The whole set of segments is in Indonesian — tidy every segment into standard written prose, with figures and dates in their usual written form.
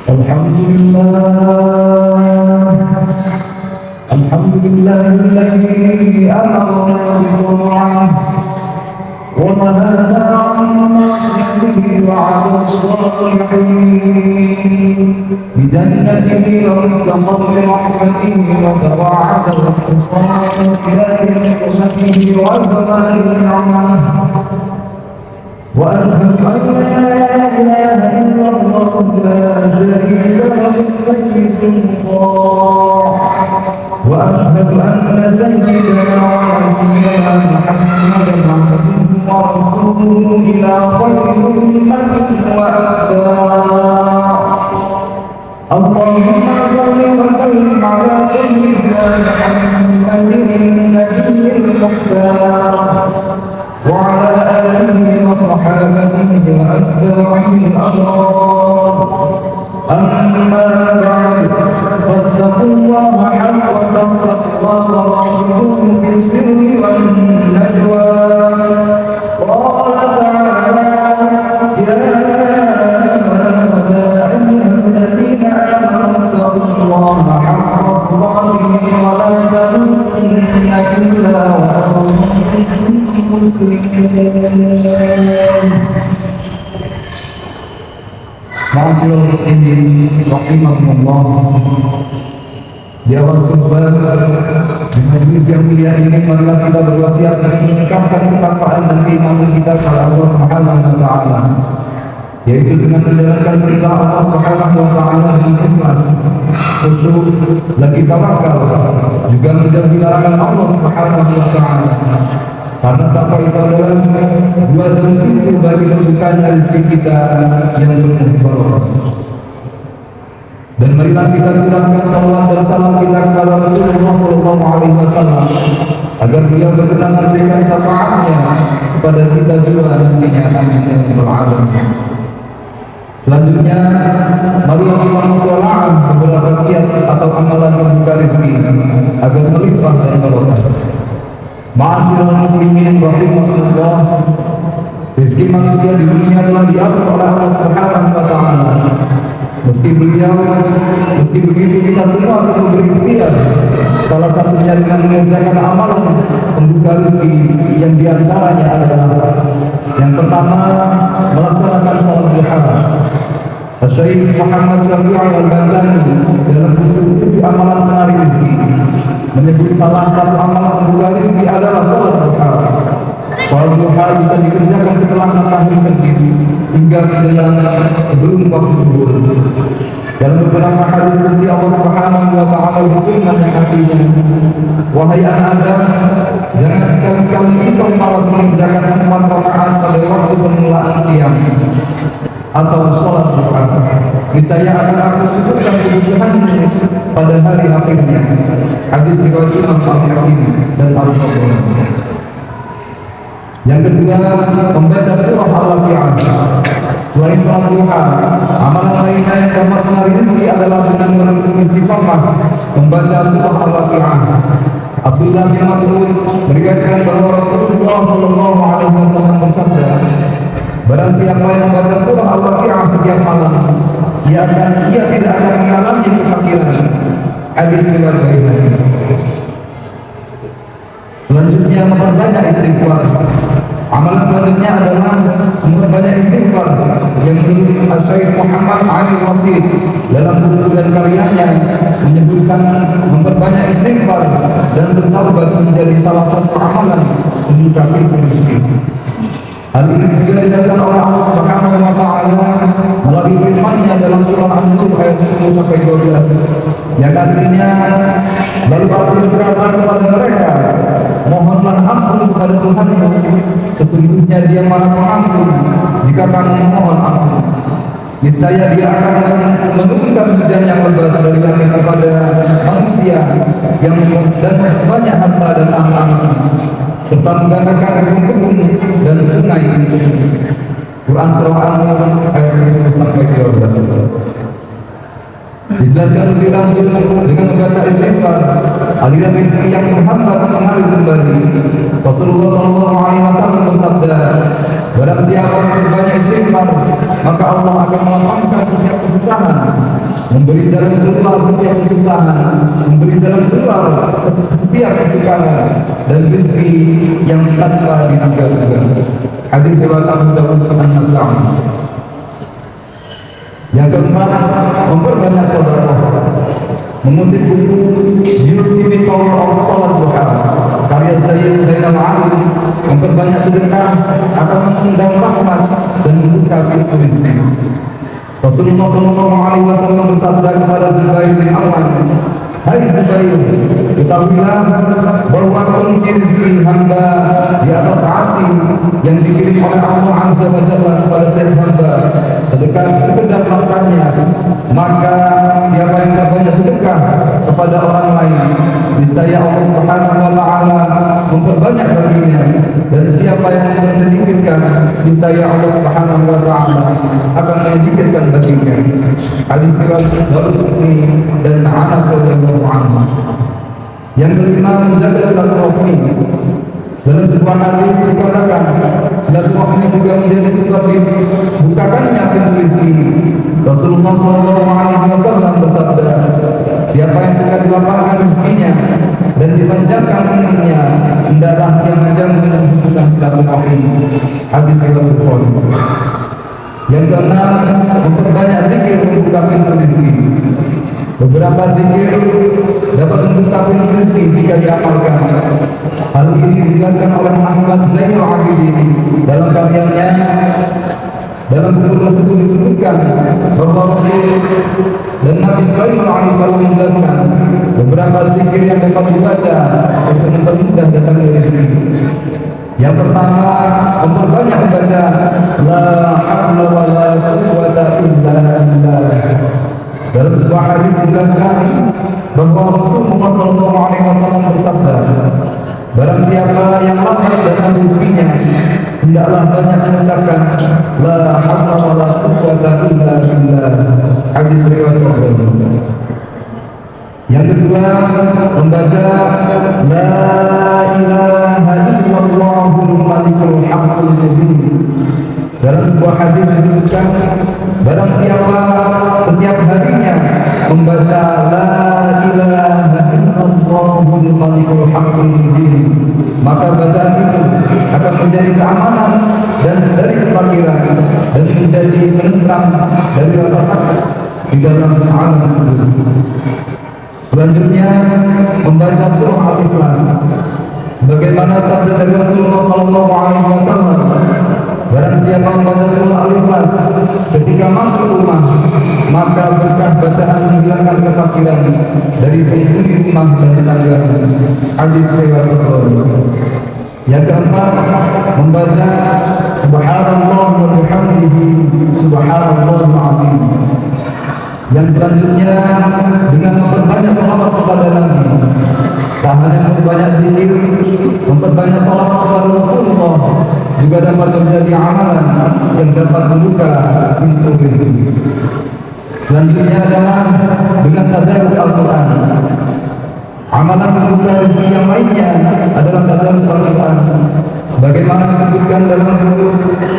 Alhamdulillah alladzi amarna bi-ta'atihi ونهانا عن معصيته وعلى الصالحين بجنته واستقر برحمته وتوعده الحصان الى نعمته وزمان نعمه واشهد ان لا اله الا الله لا شريك له السيد المطاع واشهد ان سيدنا ونبينا محمدا عبده ورسوله إلى خير أمة وأتباع اللهم صل وسلم على سيدنا محمد النبي المختار وعلى آله وصحابته وأتباعه الأبرار أما بعد فاتقوا الله حق تقواه ورسوله في السر والنجوى قال تعالى يا الذين آمنوا اتقوا الله حق تقاته ولا تموتن إلا وأنتم مسلمون Ma'asyiral muslimin rahimakumullah. Di awal khutbah di majelis yang mulia ini marilah kita berwasiat dan meningkatkan ketakwaan dan keimanan kita kepada Allah Subhanahu wa taala, yaitu dengan menjalankan perintah Allah Subhanahu wa taala dengan ikhlas, khusyuk, lagi tawakal, juga menjauhi larangan Allah Subhanahu wa taala. Karena takwa itu adalah dua pintu bagi terbukanya rezeki kita yang penuh barokah. Dan marilah kita curahkan salawat dan salam kita kepada Rasulullah SAW agar beliau berkenan memberikan syafaatnya kepada kita juga nantinya. Amin ya rabbal alamin. Selanjutnya, marilah kita mentolaah beberapa kiat atau amalan membuka rezeki agar melimpah dan barokah. Ma'asyiral muslimin rahimakumullah. Rezeki manusia di dunia telah diatur oleh Allah Subhanahu wa taala. Meski begitu kita semua perlu berikhtiar. Salah satunya dengan mengerjakan amalan membuka rezeki yang diantaranya adalah yang pertama, melaksanakan salat duha. Syekh Muhammad Syafi'i Al-Albani dalam buku amalan menarik rezeki menyebut salah satu amalan membuka rezeki adalah salat duha. Salat duha bisa dikerjakan setelah matahari terbit hingga menjelang sebelum waktu zuhur. Dalam beberapa hadis kursi Allah Subhanahu wa taala berfirman yang artinya, wahai anak Adam, jangan sekali-sekali engkau malas mengerjakan 4 rakaat pada waktu permulaan siang atau sholat duha. Niscaya akan aku cukupkan kebutuhanmu pada hari akhirnya. Hadis riwayat Imam Al-Hakim dan Al-Bukhari. Yang kedua, membaca surah Al-Waqi'ah. Selain sholat duha, amalan lainnya yang dapat menarik rezeki adalah dengan merenung istiqamah membaca surah Al-Waqi'ah. Abdullah bin Mas'ud meriwayatkan bahwa Rasulullah SAW bersabda, barang siapa yang membaca surah Al-Waqi'ah setiap malam, ia tidak akan mengalami kefakiran. Hadis riwayat Baihaqi. Selanjutnya, memperbanyak istighfar. Amalan selanjutnya adalah memperbanyak istighfar yang menurut Syekh Muhammad Ali Wasid dalam buku dan karyanya menyebutkan memperbanyak istighfar dan bertaubat menjadi salah satu amalan membuka pintu rezeki. Hal ini juga didasarkan oleh Allah Subhanahu wa taala melalui firman-Nya dalam surah An-Nur ayat 10 sampai 12 yang artinya, lalu aku berkata kepada mereka, mohonlah ampun kepada Tuhanmu, sesungguhnya Dia Maha Pengampun jika kamu memohon ampun. Niscaya Dia akan menurunkan hujan yang lebat dari langit kepada manusia yang dan banyak harta dan anak-anak, serta menggandakan kebun-kebun dan sungai. Quran surah An-Nur ayat 10 sampai 12. Dijelaskan lebih lanjut dengan membaca istighfar aliran rezeki yang menghambat mengalir kembali. Rasulullah SAW bersabda, barang siapa yang banyak istighfar, maka Allah akan melapangkan setiap kesusahan, memberi jalan keluar setiap kesusahan, memberi jalan keluar setiap kesukaran, dan rezeki yang tanpa diduga-duga. Hadis riwayat Abu Dawud An-Nasa'i. Yang keempat, memperbanyak sedekah. Mengutip buku Ultimate Power of Salat Duha karya Zainal Abidin, memperbanyak sedekah akan mengundang rahmat dan membuka pintu rezeki. Rasulullah SAW bersabda kepada Zubair bin Awam, hai Zubair, ketahuilah bahwa kunci rezeki hamba di atas arsy yang dikirim oleh Allah Azza wa Jalla kepada setiap hamba. Sedekah sekedar melakukannya, maka siapa yang berbanyak sedekah kepada orang lain, niscaya Allah Subhanahu wa Ta'ala memperbanyak baginya, dan siapa yang bersedekahkan, niscaya Allah Subhanahu wa Ta'ala akan menyedikitkan baginya. Hadis riwayat Daruqutni dan Anas radhiyallahu anhu. Yang kelima, menjaga silaturahmi. Dalam sebuah hadis dikatakan, silaturahmi juga menjadi sebab dibukakannya pintu rezeki. Rasulullah SAW bersabda, siapa yang suka dilapangkan rezekinya dan dipanjangkan umurnya, hendaklah yang menjaga hubungan silaturahmi. Hadis riwayat Bukhari. Yang keenam, memperbanyak zikir membuka pintu rezeki. Beberapa zikir dapat membuka pintu rezeki jika diamalkan. Hal ini dijelaskan oleh Ahmad Zainal Abidin dalam karyanya. Dalam buku tersebut disebutkan bahwa Rasul dan Nabi Sulaiman alaihissalam menjelaskan beberapa zikir yang dapat dibaca untuk mempermudah datangnya rezeki. Yang pertama, memperbanyak membaca la haula wala quwwata illa billah. Dalam sebuah hadis dijelaskan bahwa Rasulullah SAW bersabda, barang siapa yang lambat datang rezekinya, hendaklah banyak mengucapkan la haula wala quwwata illa billah. Hadis riwayat Bukhari. Yang kedua, membaca la ilaha illallahul malikul haqqul mubin. Dalam sebuah hadis disebutkan, barang siapa setiap harinya membaca la ilaha illallahul malikul haqqul mubin, maka bacaan itu akan menjadi keamanan dan dari kefakiran, dan menjadi penentram dari rasa takut di dalam alam kubur. Selanjutnya, membaca surah Al-Ikhlas. Sebagaimana sabda dari Rasulullah SAW, barang siapa membaca surah Al-Ikhlas ketika masuk rumah, maka berkah bacaan menghilangkan kefakiran dari penghuni rumah dan tetangga. Hadis riwayat Bukhari. Yang keempat, membaca Subhanallah wa bihamdihi Subhanallahul azim. Yang selanjutnya, dengan memperbanyak salawat kepada Nabi. Tak hanya memperbanyak zikir, memperbanyak salawat kepada Rasulullah juga dapat menjadi amalan yang dapat membuka pintu rezeki. Selanjutnya adalah dengan tadarus Al-Quran. Amalan membuka rezeki yang lainnya adalah tadarus Al-Quran. Sebagaimana disebutkan dalam buku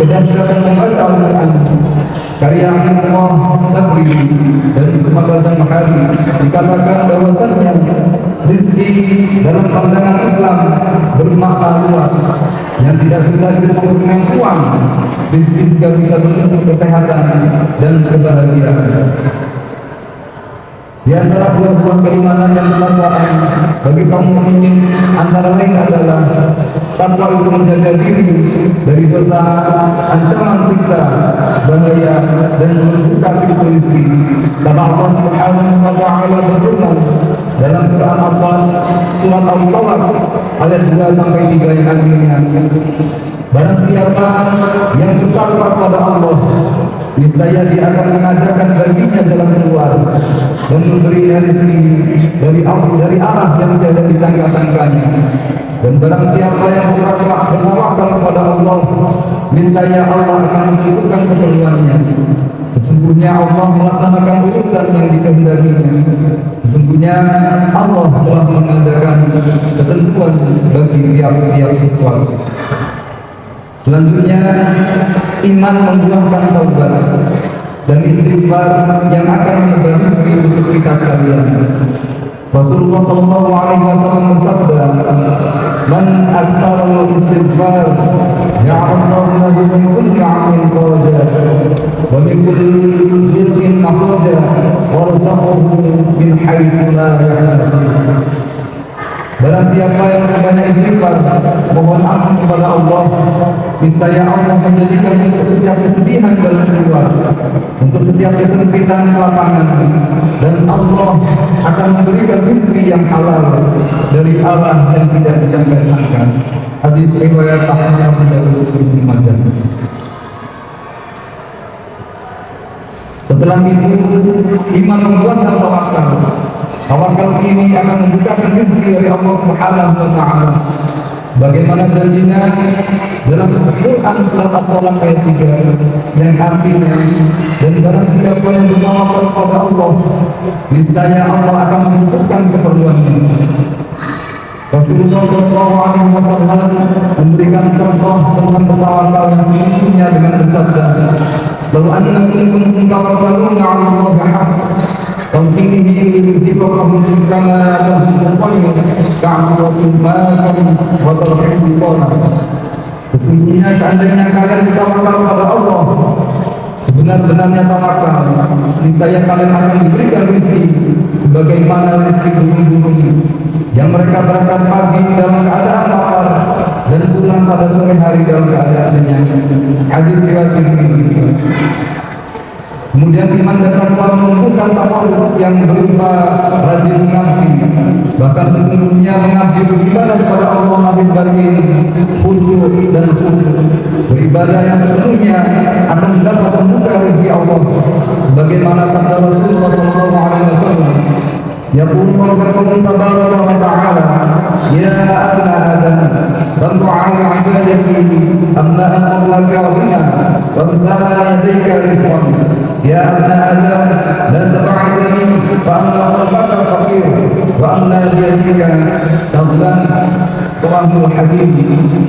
Kedahsyatan Membaca Al-Quran karya Abdullah Sabri dan Sumatera Mahari, dikatakan bahwasannya rezeki dalam pandangan Islam bermakna luas yang tidak bisa diukur dengan uang. Rezeki juga bisa bentuk kesehatan dan kebahagiaan. Di antara buah-buah keimanan yang bermanfaat bagi kaum mukminin antara lain adalah takwa itu menjaga diri dari dosa, ancaman siksa, bahaya, dan membuka pintu rezeki. Karena Allah Subhanahu wa Ta'ala berfirman dalam Quran surat Al-Talaq ayat 2 sampai 3 yang artinya, barang siapa yang bertakwa kepada Allah, niscaya dia akan mengadakan baginya jalan keluar dan memberinya rezeki dari arah yang tidak disangka-sangkanya. Dan barang siapa yang bertawakal kepada Allah, niscaya Allah akan mencukupkan keperluannya. Sesungguhnya Allah melaksanakan urusan yang dikehendakinya. Sesungguhnya Allah telah mengadakan ketentuan bagi tiap-tiap sesuatu. Selanjutnya, iman membuahkan taubat dan istighfar yang akan menebar rezeki untuk kita sekalian. Rasulullah SAW bersabda, "Man aktsara al-istighfar, ja'alallahu lahu min kulli 'amalin faraja, wa min kulli dhikrin makhraja, warzaqahu min haitsu la yahtasib." Barang siapa yang banyak istighfar, mohon ampun kepada Allah, niscaya Allah menjadikan untuk setiap kesedihan jalan keluar, untuk setiap kesempitan lapangan, dan Allah akan memberikan rezeki yang halal dari arah yang tidak disangka-sangka. Hadis riwayat Ahmad dan Ibnu Majah. Setelah itu, iman membuahkan tawakal. Tawakal ini akan membukakan rezeki dari Allah Subhanahu wa taala. Sebagaimana janjinya dalam Al-Quran surat At-Talaq ayat 3 yang artinya, dan barang siapa yang bertawakal kepada Allah, niscaya Allah akan mencukupkan keperluannya. Rasulullah SAW memberikan contoh tentang bertawakal yang sesungguhnya dengan bersabda, "Law annakum kuntum tawakkaluna 'ala Allahi haqqa tawakkulihi liyuziqakum kama tazqul ka'allakum masyaallah wa tarhiqullah." Sesungguhnya seandainya kalian bertawakal kepada Allah, sebenar-benarnya tawakal, niscaya kalian akan diberikan rezeki sebagaimana rezeki burung-burung yang mereka berangkat pagi dalam keadaan lapar dan pulang pada sore hari dalam keadaan kenyang. Hadis riwayat Tirmidzi. Kemudian iman dan takwa menumbuhkan tawadhu yang berupa rajin mengabdi. Bahkan sesungguhnya mengabdi beribadah kepada Allah lebih batin, khusyuk dan khusyuk. Beribadah yang sepenuhnya akan mendapat membuka rezeki Allah. Sebagaimana sabda Rasulullah SAW, يقول ربكم تبارك وتعالى يا أبن آدم رب على عبادتي أما أمر لك وغنى وامتلأ يديك رزقا يا ابن آدم لا تبعدني فأنا قلبك فقير وأنا بيدك تظلم رواه الحديث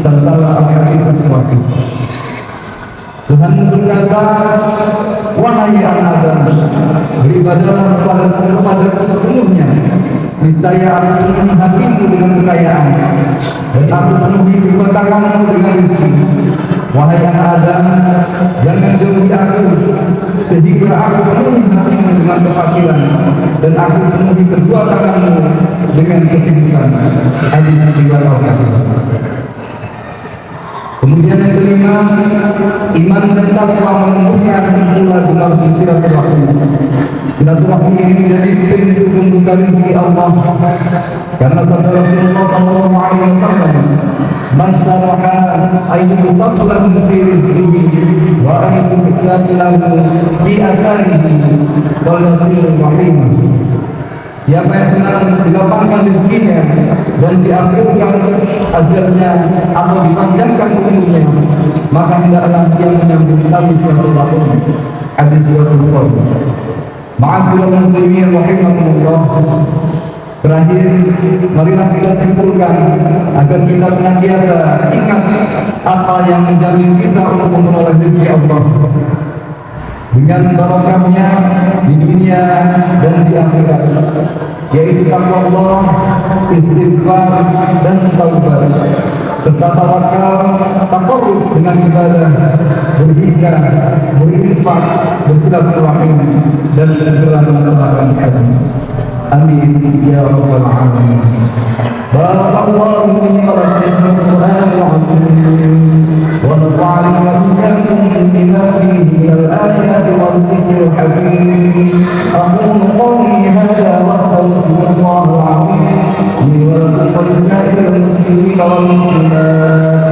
salsalah al-hadits as-sahih. Tuhan berkata, "Wahai anak Adam, beribadahlah kepada sepenuhnya. Niscaya aku penuhi hatimu dengan kekayaan, dan aku penuhi keberkahanmu dengan rezeki. Wahai anak Adam, jangan jauhi aku, sehingga aku penuhi hatimu dengan kefakiran, dan aku penuhi kedua tanganmu dengan kesibukan." Hadis riwayat Al-Bukhari. Kemudian yang kelima, iman dan takwa menumbuhkan guna silaturahmi. Silaturahmi ini menjadi pintu pembuka rezeki Allah. Karena sabda Rasulullah SAW, "Man saraha ayyu saflan fi rizqihi wa ayyu ihsanan fi atharihi wa yasil rahimah." Siapa yang senang dilapangkan rezekinya dan diakhirkan ajalnya atau dipanjangkan umurnya, maka hendaklah dia menyambung tali silaturahmi. Hadis riwayat Bukhari. Ma'asyiral muslimin rahimakumullah. Terakhir, marilah kita simpulkan agar kita senantiasa ingat apa yang menjamin kita untuk memperoleh rezeki Allah dengan barokahnya di dunia dan di akhirat, yaitu takwa Allah, istighfar dan taubat, serta tawakal, takarrub dengan ibadah, berhijrah, berinfak, bersilaturahim, dan segera melaksanakan haji. Amin ya rabbal alamin. Barakallahu fi Qur'anil azim wa nafa'ani wa iyyakum bima fihi minal ayati wal dhikril hakim. Aqulu qawli hadha wa astaghfirullah al-azim li wa li sa'iril muslimin wal muslimat.